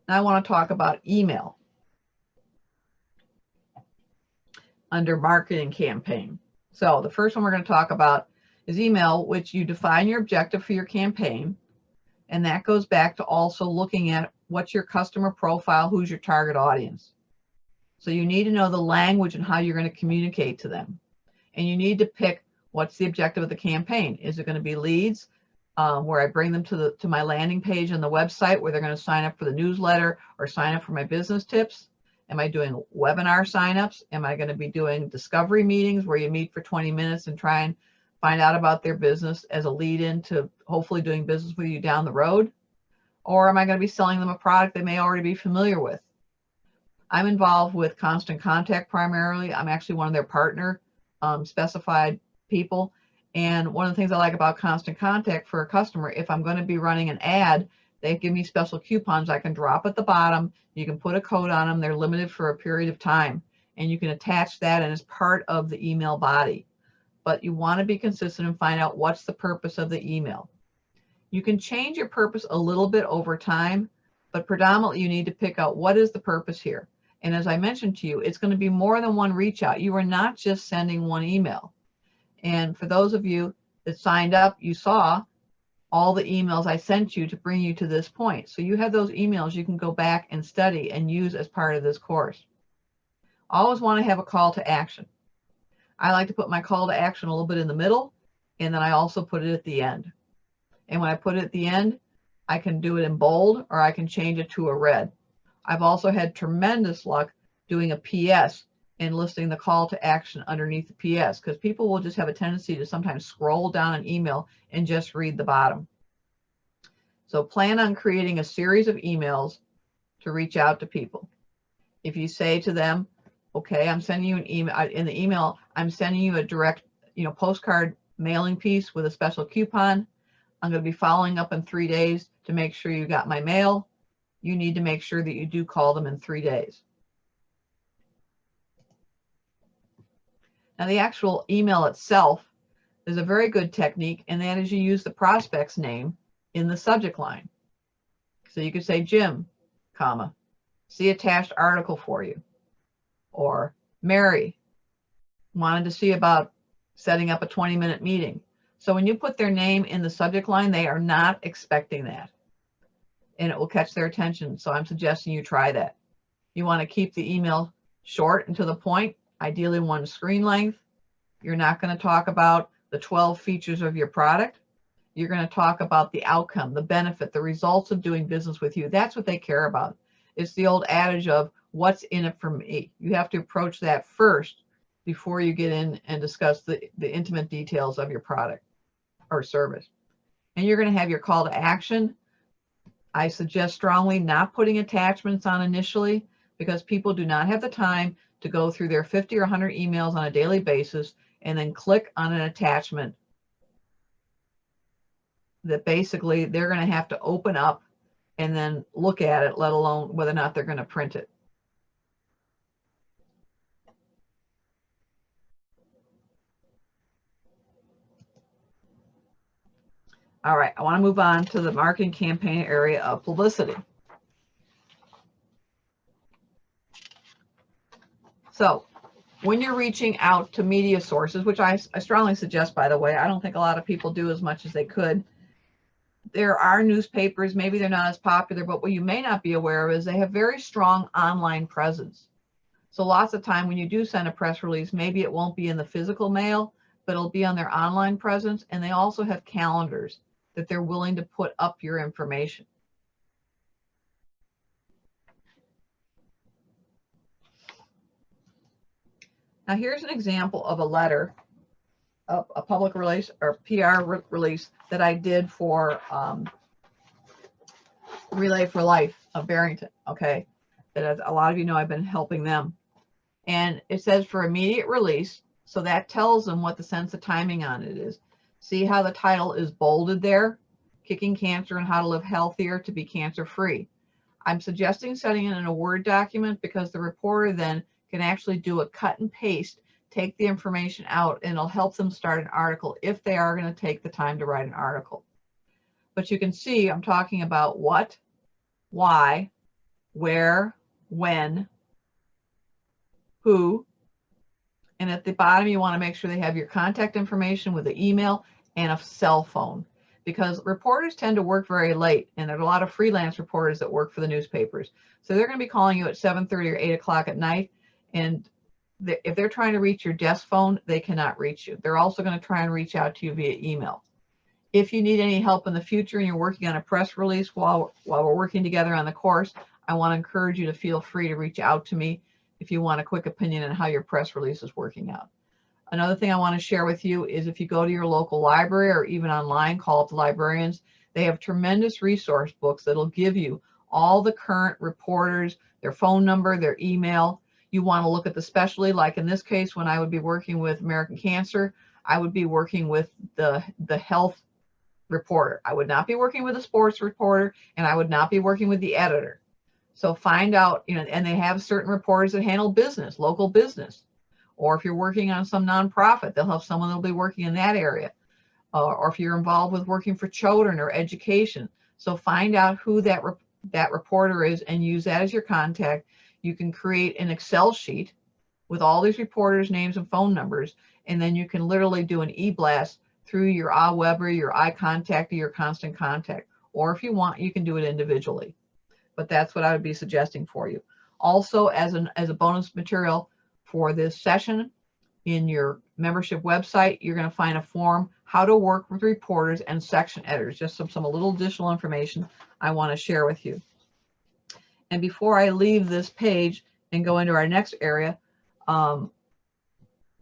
Now I want to talk about email under marketing campaign. So the first one we're going to talk about is email, which you define your objective for your campaign. And that goes back to also looking at what's your customer profile, who's your target audience. So you need to know the language and how you're going to communicate to them. And you need to pick what's the objective of the campaign. Is it going to be leads, where I bring them to my landing page on the website where they're going to sign up for the newsletter or sign up for my business tips? Am I doing webinar signups? Am I going to be doing discovery meetings where you meet for 20 minutes and try and find out about their business as a lead in to hopefully doing business with you down the road? Or am I going to be selling them a product they may already be familiar with? I'm involved with Constant Contact primarily. I'm actually one of their partner specified people. And one of the things I like about Constant Contact for a customer, if I'm going to be running an ad, they give me special coupons I can drop at the bottom. You can put a code on them. They're limited for a period of time. And you can attach that and as part of the email body. But you want to be consistent and find out what's the purpose of the email. You can change your purpose a little bit over time, but predominantly you need to pick out what is the purpose here. And as I mentioned to you, it's going to be more than one reach out. You are not just sending one email. And for those of you that signed up, you saw all the emails I sent you to bring you to this point. So you have those emails you can go back and study and use as part of this course. Always want to have a call to action. I like to put my call to action a little bit in the middle, and then I also put it at the end. And when I put it at the end, I can do it in bold or I can change it to a red. I've also had tremendous luck doing a PS and listing the call to action underneath the PS, because people will just have a tendency to sometimes scroll down an email and just read the bottom. So plan on creating a series of emails to reach out to people. If you say to them, okay, I'm sending you an email, in the email, I'm sending you a direct, postcard mailing piece with a special coupon. I'm going to be following up in 3 days to make sure you got my mail. You need to make sure that you do call them in 3 days. Now, the actual email itself is a very good technique, and that is you use the prospect's name in the subject line. So you could say, Jim, comma, see attached article for you. Or Mary, wanted to see about setting up a 20-minute meeting. So when you put their name in the subject line, they are not expecting that. And it will catch their attention. So I'm suggesting you try that. You want to keep the email short and to the point, ideally one screen length. You're not going to talk about the 12 features of your product. You're going to talk about the outcome, the benefit, the results of doing business with you. That's what they care about. It's the old adage of what's in it for me. You have to approach that first before you get in and discuss the intimate details of your product or service. And you're going to have your call to action. I suggest strongly not putting attachments on initially, because people do not have the time to go through their 50 or 100 emails on a daily basis and then click on an attachment that basically they're going to have to open up and then look at it, let alone whether or not they're going to print it. All right, I want to move on to the marketing campaign area of publicity. So when you're reaching out to media sources, which I strongly suggest, by the way, I don't think a lot of people do as much as they could. There are newspapers, maybe they're not as popular, but what you may not be aware of is they have very strong online presence. So lots of time when you do send a press release, maybe it won't be in the physical mail, but it'll be on their online presence. And they also have calendars that they're willing to put up your information. Now here's an example of a letter, a public release or PR release that I did for Relay for Life of Barrington, okay? That, as a lot of you know, I've been helping them. And it says for immediate release, so that tells them what the sense of timing on it is. See how the title is bolded there? Kicking Cancer and How to Live Healthier to be Cancer-Free. I'm suggesting setting it in a Word document because the reporter then can actually do a cut and paste, take the information out, and it'll help them start an article if they are going to take the time to write an article. But you can see I'm talking about what, why, where, when, who, and at the bottom you want to make sure they have your contact information with the email and a cell phone, because reporters tend to work very late, and there's a lot of freelance reporters that work for the newspapers. So they're going to be calling you at 7:30 or 8 o'clock at night, and if they're trying to reach your desk phone, they cannot reach you. They're also going to try and reach out to you via email. If you need any help in the future and you're working on a press release while we're working together on the course, I want to encourage you to feel free to reach out to me if you want a quick opinion on how your press release is working out. Another thing I want to share with you is if you go to your local library or even online, call up the librarians. They have tremendous resource books that'll give you all the current reporters, their phone number, their email. You want to look at the specialty, like in this case, when I would be working with American Cancer, I would be working with the health reporter. I would not be working with a sports reporter, and I would not be working with the editor. So find out, and they have certain reporters that handle business, local business. Or if you're working on some nonprofit, they'll have someone that'll be working in that area. Or if you're involved with working for children or education. So find out who that reporter is and use that as your contact. You can create an Excel sheet with all these reporters' names and phone numbers, and then you can literally do an e-blast through your Aweber, your iContact, or your Constant Contact. Or if you want, you can do it individually. But that's what I would be suggesting for you. Also, as a bonus material for this session, in your membership website, you're going to find a form, how to work with reporters and section editors, just some little additional information I want to share with you. And before I leave this page and go into our next area, I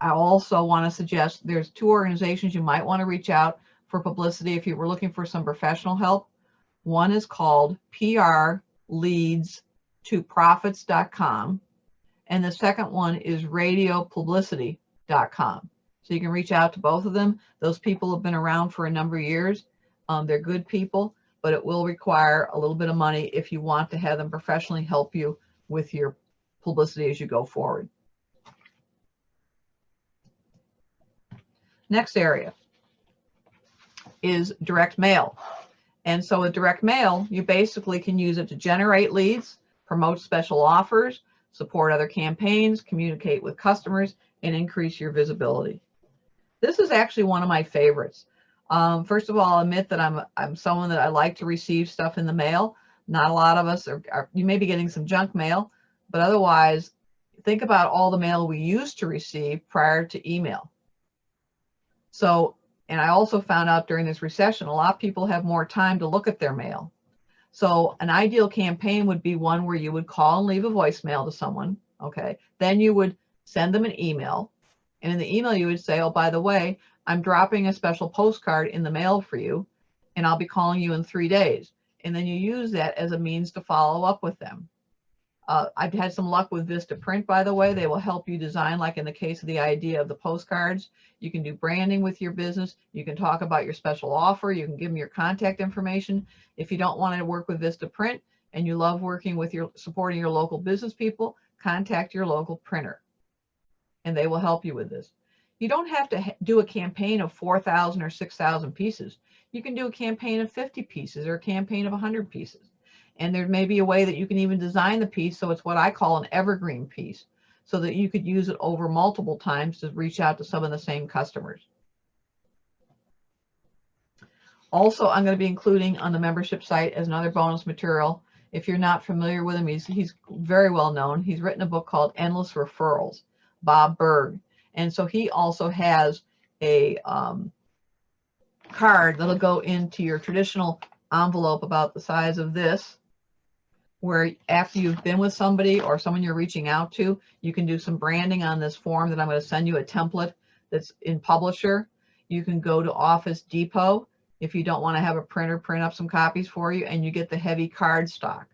also want to suggest there's 2 organizations you might want to reach out for publicity if you were looking for some professional help. One is called PRleads2profits.com, and the second one is radiopublicity.com. So you can reach out to both of them. Those people have been around for a number of years. They're good people, but it will require a little bit of money if you want to have them professionally help you with your publicity as you go forward. Next area is direct mail. And so with direct mail, you basically can use it to generate leads, promote special offers, support other campaigns, communicate with customers, and increase your visibility. This is actually one of my favorites. First of all, I'll admit that I'm someone that I like to receive stuff in the mail. Not a lot of us you may be getting some junk mail, but otherwise, think about all the mail we used to receive prior to email. So, and I also found out during this recession, a lot of people have more time to look at their mail. So an ideal campaign would be one where you would call and leave a voicemail to someone, okay? Then you would send them an email, and in the email you would say, oh, by the way, I'm dropping a special postcard in the mail for you, and I'll be calling you in 3 days. And then you use that as a means to follow up with them. I've had some luck with Vistaprint, by the way. They will help you design, like in the case of the idea of the postcards. You can do branding with your business. You can talk about your special offer. You can give them your contact information. If you don't want to work with Vistaprint and you love working with supporting your local business people, contact your local printer and they will help you with this. You don't have to do a campaign of 4,000 or 6,000 pieces. You can do a campaign of 50 pieces or a campaign of 100 pieces. And there may be a way that you can even design the piece so it's what I call an evergreen piece, so that you could use it over multiple times to reach out to some of the same customers. Also, I'm going to be including on the membership site as another bonus material. If you're not familiar with him, he's very well known. He's written a book called Endless Referrals, Bob Berg. And so he also has a card that'll go into your traditional envelope about the size of this, where after you've been with somebody or someone you're reaching out to, you can do some branding on this form that I'm going to send you a template that's in Publisher. You can go to Office Depot if you don't want to have a printer print up some copies for you, and you get the heavy card stock.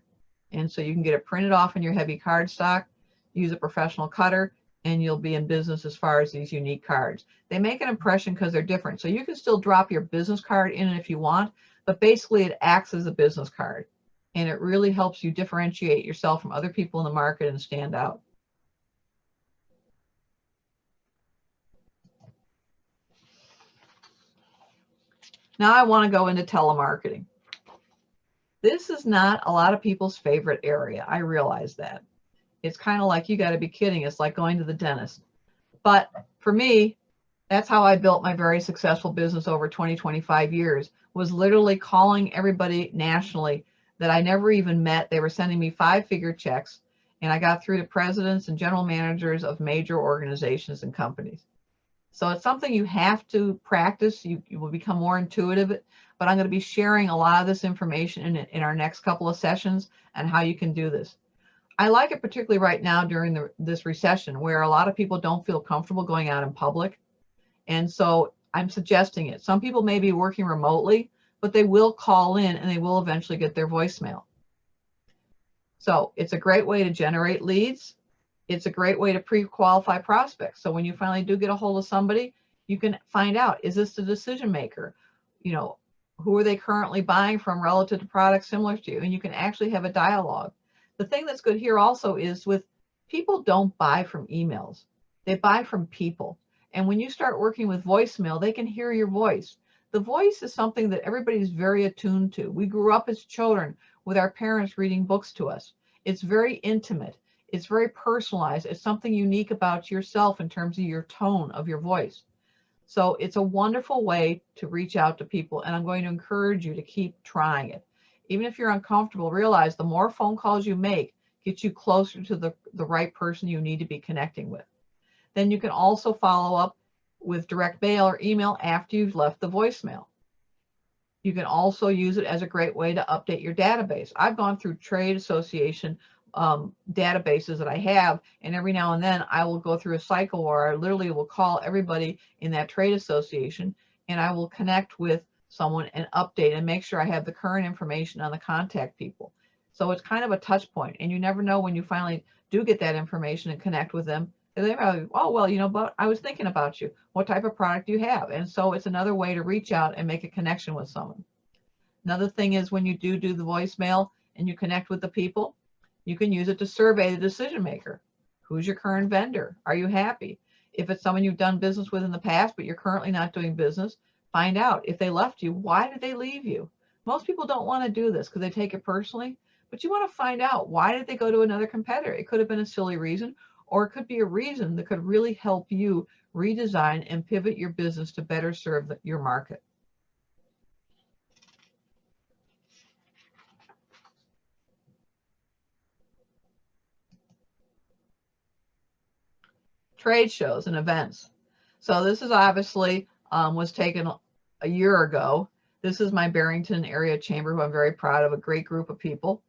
And so you can get it printed off in your heavy card stock, use a professional cutter, and you'll be in business as far as these unique cards. They make an impression because they're different. So you can still drop your business card in it if you want, but basically it acts as a business card. And it really helps you differentiate yourself from other people in the market and stand out. Now I want to go into telemarketing. This is not a lot of people's favorite area. I realize that. It's kind of like, you got to be kidding. It's like going to the dentist. But for me, that's how I built my very successful business over 25 years, was literally calling everybody nationally that I never even met. They were sending me 5-figure checks, and I got through to presidents and general managers of major organizations and companies. So it's something you have to practice. You will become more intuitive, but I'm going to be sharing a lot of this information in our next couple of sessions on how you can do this. I like it particularly right now during this recession, where a lot of people don't feel comfortable going out in public. And so I'm suggesting it. Some people may be working remotely, but they will call in and they will eventually get their voicemail. So it's a great way to generate leads. It's a great way to pre-qualify prospects. So when you finally do get a hold of somebody, you can find out, is this the decision maker? You know, who are they currently buying from relative to products similar to you? And you can actually have a dialogue. The thing that's good here also is, with people don't buy from emails. They buy from people. And when you start working with voicemail, they can hear your voice. The voice is something that everybody's very attuned to. We grew up as children with our parents reading books to us. It's very intimate. It's very personalized. It's something unique about yourself in terms of your tone of your voice. So it's a wonderful way to reach out to people, and I'm going to encourage you to keep trying it. Even if you're uncomfortable, realize the more phone calls you make gets you closer to the right person you need to be connecting with. Then you can also follow up with direct mail or email after you've left the voicemail. You can also use it as a great way to update your database. I've gone through trade association databases that I have, and every now and then I will go through a cycle where I literally will call everybody in that trade association, and I will connect with someone and update and make sure I have the current information on the contact people. So it's kind of a touch point, and you never know when you finally do get that information and connect with them. And they probably, oh, well, you know, but I was thinking about you. What type of product do you have? And so it's another way to reach out and make a connection with someone. Another thing is, when you do the voicemail and you connect with the people, you can use it to survey the decision maker. Who's your current vendor? Are you happy? If it's someone you've done business with in the past, but you're currently not doing business, find out if they left you, why did they leave you? Most people don't want to do this because they take it personally, but you want to find out, why did they go to another competitor? It could have been a silly reason, or it could be a reason that could really help you redesign and pivot your business to better serve your market. Trade shows and events. So this is obviously was taken a year ago. This is my Barrington area chamber, who I'm very proud of, a great group of people.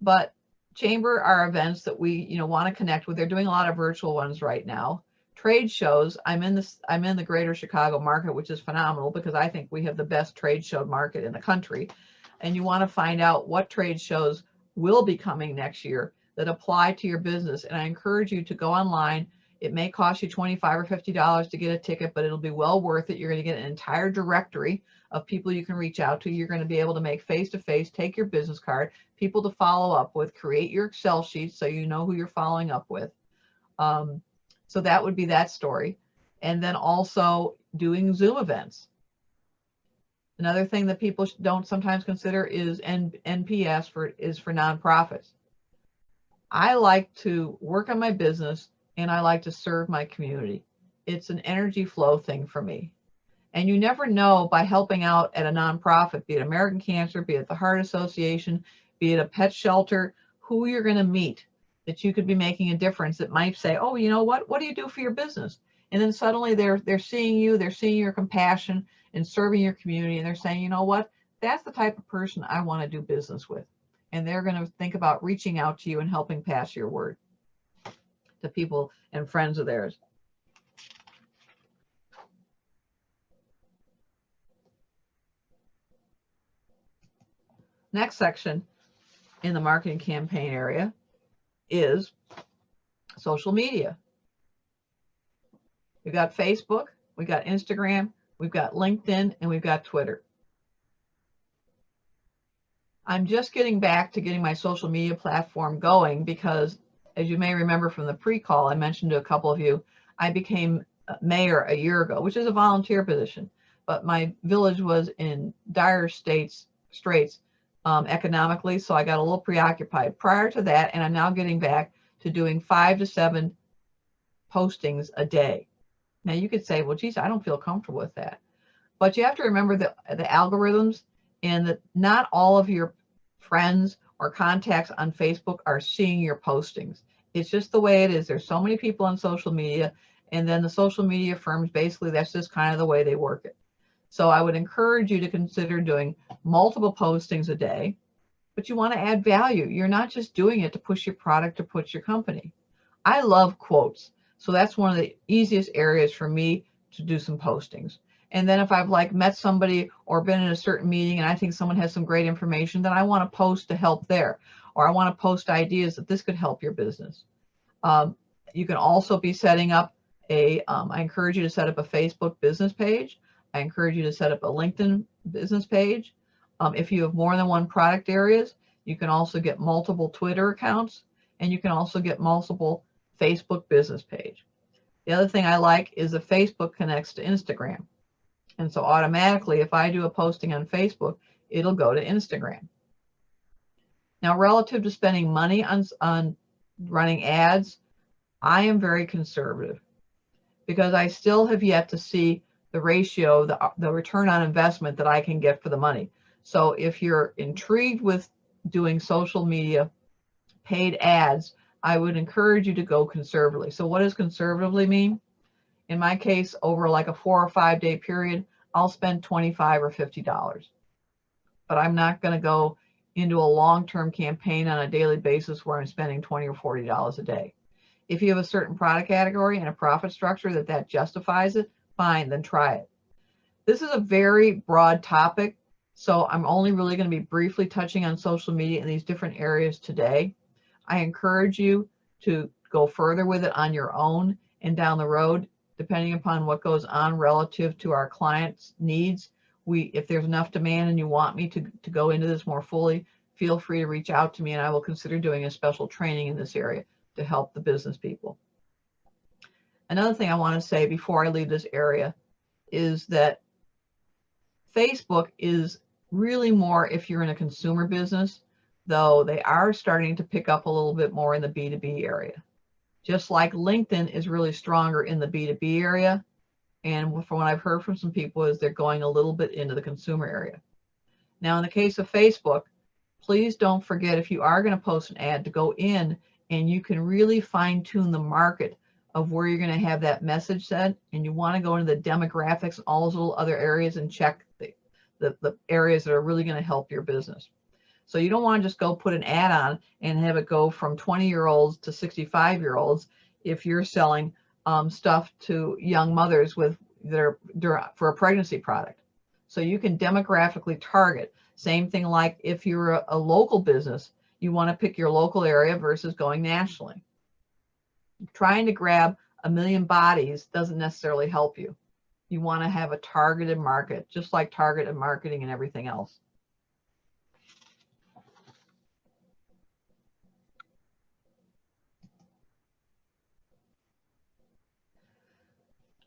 But chamber are events that we want to connect with. They're doing a lot of virtual ones right now. Trade shows, I'm in the greater Chicago market, which is phenomenal because I think we have the best trade show market in the country. And you want to find out what trade shows will be coming next year that apply to your business. And I encourage you to go online. It may cost you $25 or $50 to get a ticket, but it'll be well worth it. You're going to get an entire directory of people you can reach out to. You're going to be able to make face-to-face, take your business card, people to follow up with, create your Excel sheets so you know who you're following up with. So that would be that story. And then also doing Zoom events. Another thing that people don't sometimes consider is NPS for nonprofits. I like to work on my business, and I like to serve my community. It's an energy flow thing for me. And you never know, by helping out at a nonprofit, be it American Cancer, be it the Heart Association, be it a pet shelter, who you're going to meet that you could be making a difference, that might say, oh, you know what do you do for your business? And then suddenly they're seeing you, they're seeing your compassion and serving your community, and they're saying, you know what, that's the type of person I want to do business with. And they're going to think about reaching out to you and helping pass your word to people and friends of theirs. Next section in the marketing campaign area is social media. We've got Facebook, we've got Instagram, we've got LinkedIn, and we've got Twitter. I'm just getting back to getting my social media platform going because, as you may remember from the pre-call, I mentioned to a couple of you, I became mayor a year ago, which is a volunteer position, but my village was in dire straits economically, so I got a little preoccupied prior to that, and I'm now getting back to doing 5 to 7 postings a day. Now you could say, well, geez, I don't feel comfortable with that. But you have to remember the algorithms, and that not all of your friends or contacts on Facebook are seeing your postings. It's just the way it is. There's so many people on social media, and then the social media firms, basically, that's just kind of the way they work it. So I would encourage you to consider doing multiple postings a day, but you want to add value. You're not just doing it to push your product or push your company. I love quotes. So that's one of the easiest areas for me to do some postings. And then if I've like met somebody or been in a certain meeting and I think someone has some great information, then I want to post to help there, or I want to post ideas that this could help your business. You can also be setting up I encourage you to set up a Facebook business page. I encourage you to set up a LinkedIn business page. If you have more than one product areas, you can also get multiple Twitter accounts, and you can also get multiple Facebook business page. The other thing I like is that Facebook connects to Instagram. And so automatically, if I do a posting on Facebook, it'll go to Instagram. Now, relative to spending money on running ads, I am very conservative because I still have yet to see the ratio, the return on investment that I can get for the money. So if you're intrigued with doing social media paid ads, I would encourage you to go conservatively. So what does conservatively mean? In my case, over like a 4 or 5 day period, I'll spend $25 or $50. But I'm not going to go into a long-term campaign on a daily basis where I'm spending $20 or $40 a day. If you have a certain product category and a profit structure that justifies it, fine, then try it. This is a very broad topic, so I'm only really going to be briefly touching on social media in these different areas today. I encourage you to go further with it on your own and down the road, depending upon what goes on relative to our clients' needs. If there's enough demand and you want me to go into this more fully, feel free to reach out to me, and I will consider doing a special training in this area to help the business people. Another thing I want to say before I leave this area is that Facebook is really more if you're in a consumer business, though they are starting to pick up a little bit more in the B2B area. Just like LinkedIn is really stronger in the B2B area, and from what I've heard from some people is they're going a little bit into the consumer area. Now, in the case of Facebook, please don't forget, if you are going to post an ad, to go in and you can really fine tune the market of where you're going to have that message said, and you want to go into the demographics and all those little other areas and check the areas that are really going to help your business. So you don't want to just go put an ad on and have it go from 20-year-olds to 65-year-olds if you're selling stuff to young mothers for a pregnancy product. So you can demographically target. Same thing like if you're a local business, you want to pick your local area versus going nationally. Trying to grab 1 million bodies doesn't necessarily help you. You want to have a targeted market, just like targeted marketing and everything else.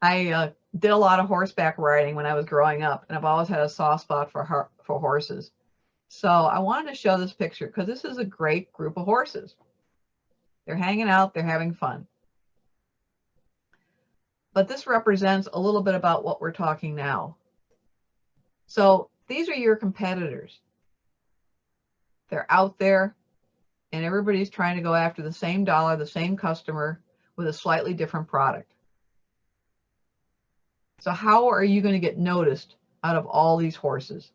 I did a lot of horseback riding when I was growing up, and I've always had a soft spot for horses. So I wanted to show this picture because this is a great group of horses. They're hanging out, they're having fun. But this represents a little bit about what we're talking now. So these are your competitors. They're out there, and everybody's trying to go after the same dollar, the same customer, with a slightly different product. So how are you going to get noticed out of all these horses?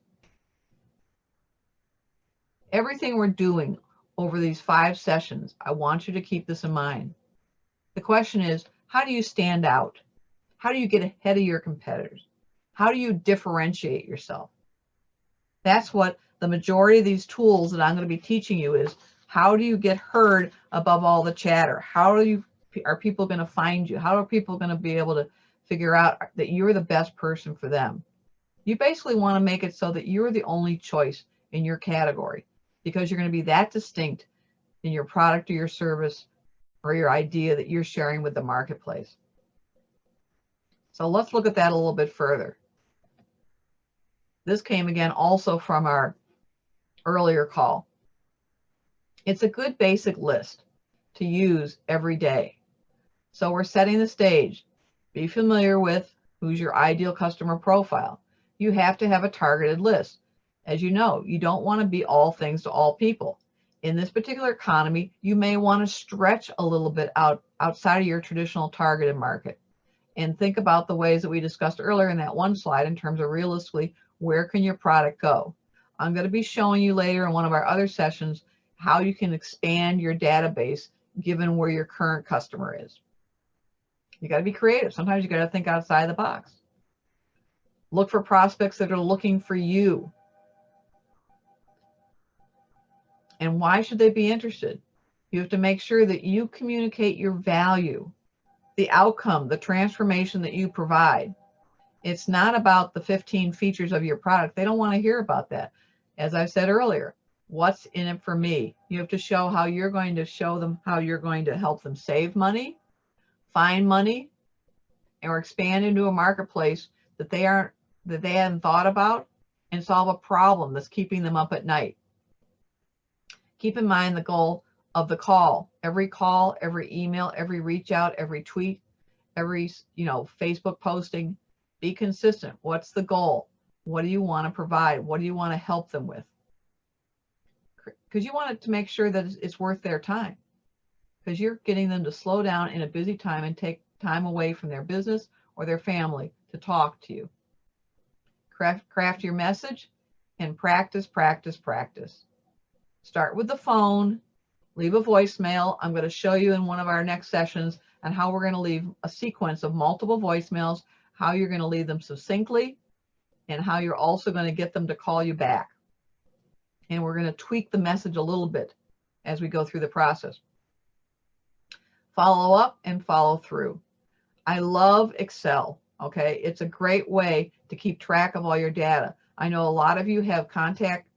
Everything we're doing over these 5 sessions, I want you to keep this in mind. The question is, how do you stand out? How do you get ahead of your competitors? How do you differentiate yourself? That's what the majority of these tools that I'm going to be teaching you is. How do you get heard above all the chatter? How are people going to find you? How are people going to be able to figure out that you're the best person for them? You basically want to make it so that you're the only choice in your category, because you're going to be that distinct in your product or your service or your idea that you're sharing with the marketplace. So let's look at that a little bit further. This came again also from our earlier call. It's a good basic list to use every day. So we're setting the stage. Be familiar with who's your ideal customer profile. You have to have a targeted list. As you know, you don't want to be all things to all people. In this particular economy, you may want to stretch a little bit outside of your traditional targeted market and think about the ways that we discussed earlier in that one slide in terms of realistically, where can your product go? I'm going to be showing you later in one of our other sessions how you can expand your database given where your current customer is. You got to be creative. Sometimes you got to think outside the box. Look for prospects that are looking for you. And why should they be interested? You have to make sure that you communicate your value, the outcome, the transformation that you provide. It's not about the 15 features of your product. They don't want to hear about that. As I said earlier, what's in it for me? You have to show how you're going to show them how you're going to help them save money, find money, or expand into a marketplace that they hadn't thought about, and solve a problem that's keeping them up at night. Keep in mind the goal of the call, every email, every reach out, every tweet, every Facebook posting. Be consistent. What's the goal? What do you want to provide? What do you want to help them with? Because you want it to make sure that it's worth their time, because you're getting them to slow down in a busy time and take time away from their business or their family to talk to you. Craft your message and practice. Start with the phone, leave a voicemail. I'm going to show you in one of our next sessions on how we're going to leave a sequence of multiple voicemails, how you're going to leave them succinctly, and how you're also going to get them to call you back. And we're going to tweak the message a little bit as we go through the process. Follow up and follow through. I love Excel. Okay, it's a great way to keep track of all your data. I know a lot of you have contact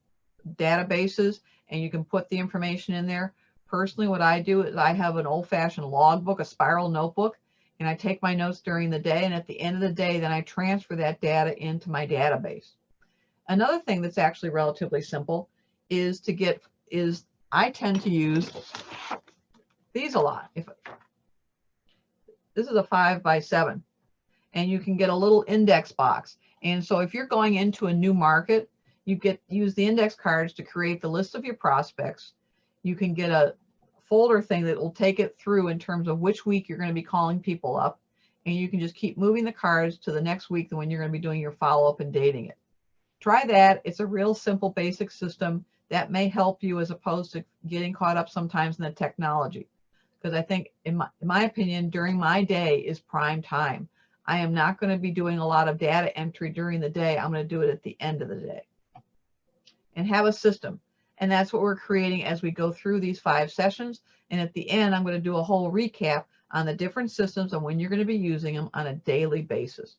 databases and you can put the information in there. Personally, what I do is I have an old-fashioned logbook, a spiral notebook, and I take my notes during the day, and at the end of the day, then I transfer that data into my database. Another thing that's actually relatively simple is I tend to use these a lot. This is a 5x7, and you can get a little index box. And so if you're going into a new market, you use the index cards to create the list of your prospects. You can get a folder thing that will take it through in terms of which week you're going to be calling people up, and you can just keep moving the cards to the next week when you're going to be doing your follow-up and dating it. Try that. It's a real simple basic system that may help you as opposed to getting caught up sometimes in the technology. Because I think, in my opinion, during my day is prime time. I am not going to be doing a lot of data entry during the day. I'm going to do it at the end of the day. And have a system. And that's what we're creating as we go through these 5 sessions. And at the end, I'm going to do a whole recap on the different systems and when you're going to be using them on a daily basis.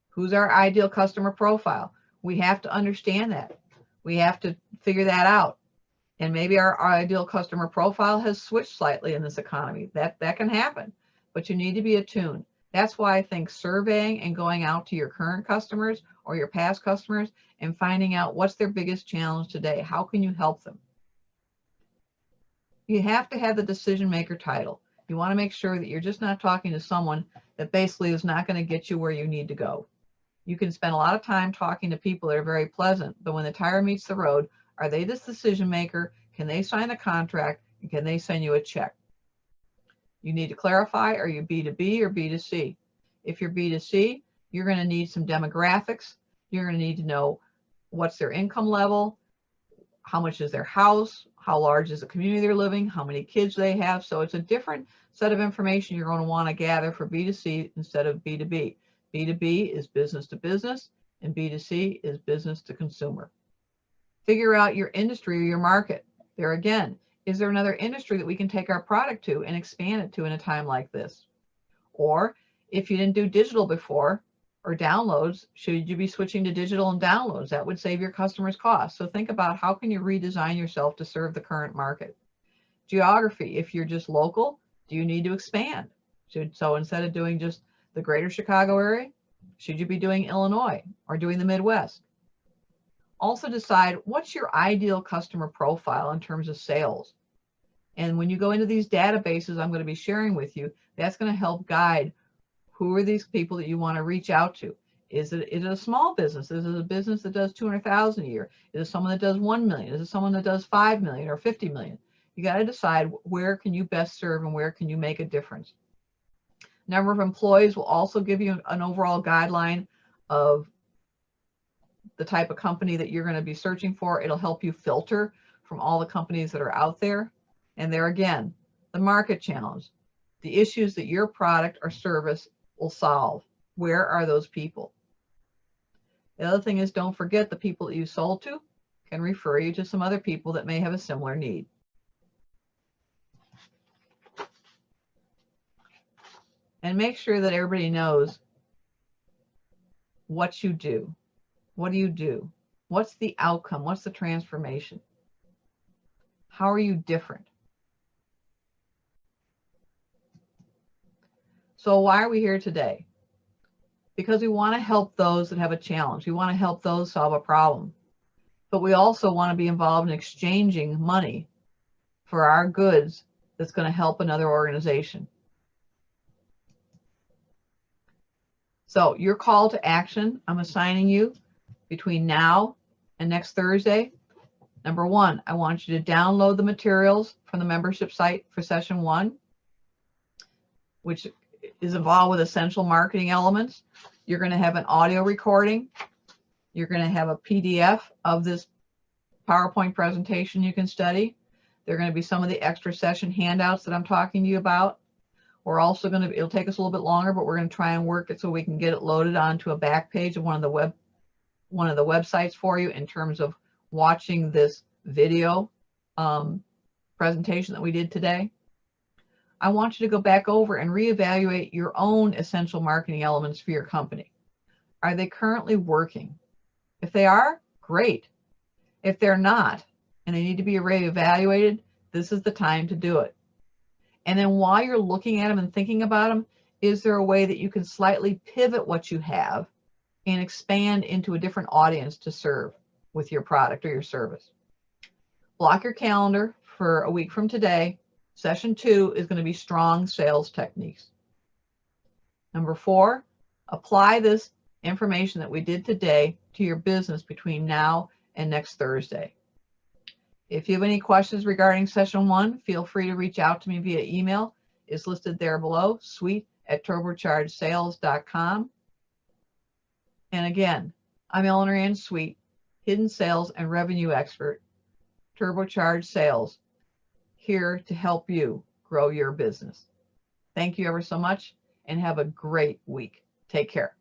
Who's our ideal customer profile? We have to understand that. We have to figure that out. And maybe our ideal customer profile has switched slightly in this economy. That can happen, but you need to be attuned. That's why I think surveying and going out to your current customers or your past customers and finding out what's their biggest challenge today. How can you help them? You have to have the decision maker title. You want to make sure that you're just not talking to someone that basically is not going to get you where you need to go. You can spend a lot of time talking to people that are very pleasant, but when the tire meets the road, are they this decision maker? Can they sign a contract? And can they send you a check? You need to clarify, are you B2B or B2C? If you're B2C, you're going to need some demographics. You're going to need to know what's their income level, how much is their house, how large is the community they're living, how many kids they have. So it's a different set of information you're going to want to gather for B2C instead of B2B. B2B is business to business, and B2C is business to consumer. Figure out your industry or your market. There again, is there another industry that we can take our product to and expand it to in a time like this? Or if you didn't do digital before or downloads, should you be switching to digital and downloads? That would save your customers costs. So think about how can you redesign yourself to serve the current market. Geography, if you're just local, do you need to expand? So instead of doing just the greater Chicago area, should you be doing Illinois or doing the Midwest? Also decide what's your ideal customer profile in terms of sales. And when you go into these databases I'm going to be sharing with you, that's going to help guide who are these people that you want to reach out to. Is it a small business? Is it a business that does 200,000 a year? Is it someone that does 1 million? Is it someone that does 5 million or 50 million? You got to decide where can you best serve and where can you make a difference. Number of employees will also give you an overall guideline of the type of company that you're going to be searching for. It'll help you filter from all the companies that are out there. And there again, the market challenge, the issues that your product or service will solve. Where are those people? The other thing is, don't forget the people that you sold to can refer you to some other people that may have a similar need. And make sure that everybody knows what you do. What do you do? What's the outcome? What's the transformation? How are you different? So why are we here today? Because we want to help those that have a challenge. We want to help those solve a problem. But we also want to be involved in exchanging money for our goods that's going to help another organization. So your call to action, I'm assigning you between now and next Thursday. Number one, I want you to download the materials from the membership site for session 1, which is involved with essential marketing elements. You're going to have an audio recording. You're going to have a PDF of this PowerPoint presentation you can study. There are going to be some of the extra session handouts that I'm talking to you about. We're also going to, it'll take us a little bit longer, but we're going to try and work it so we can get it loaded onto a back page of one of the websites for you in terms of watching this video presentation that we did today. I want you to go back over and reevaluate your own essential marketing elements for your company. Are they currently working? If they are, great. If they're not, and they need to be reevaluated, this is the time to do it. And then while you're looking at them and thinking about them, is there a way that you can slightly pivot what you have and expand into a different audience to serve with your product or your service? Block your calendar for a week from today. Session 2 is going to be strong sales techniques. Number 4, apply this information that we did today to your business between now and next Thursday. If you have any questions regarding session 1, feel free to reach out to me via email. It's listed there below, sweet@turbochargedsales.com. And again, I'm Eleanor Ann Sweet, hidden sales and revenue expert, Turbocharged Sales, here to help you grow your business. Thank you ever so much and have a great week. Take care.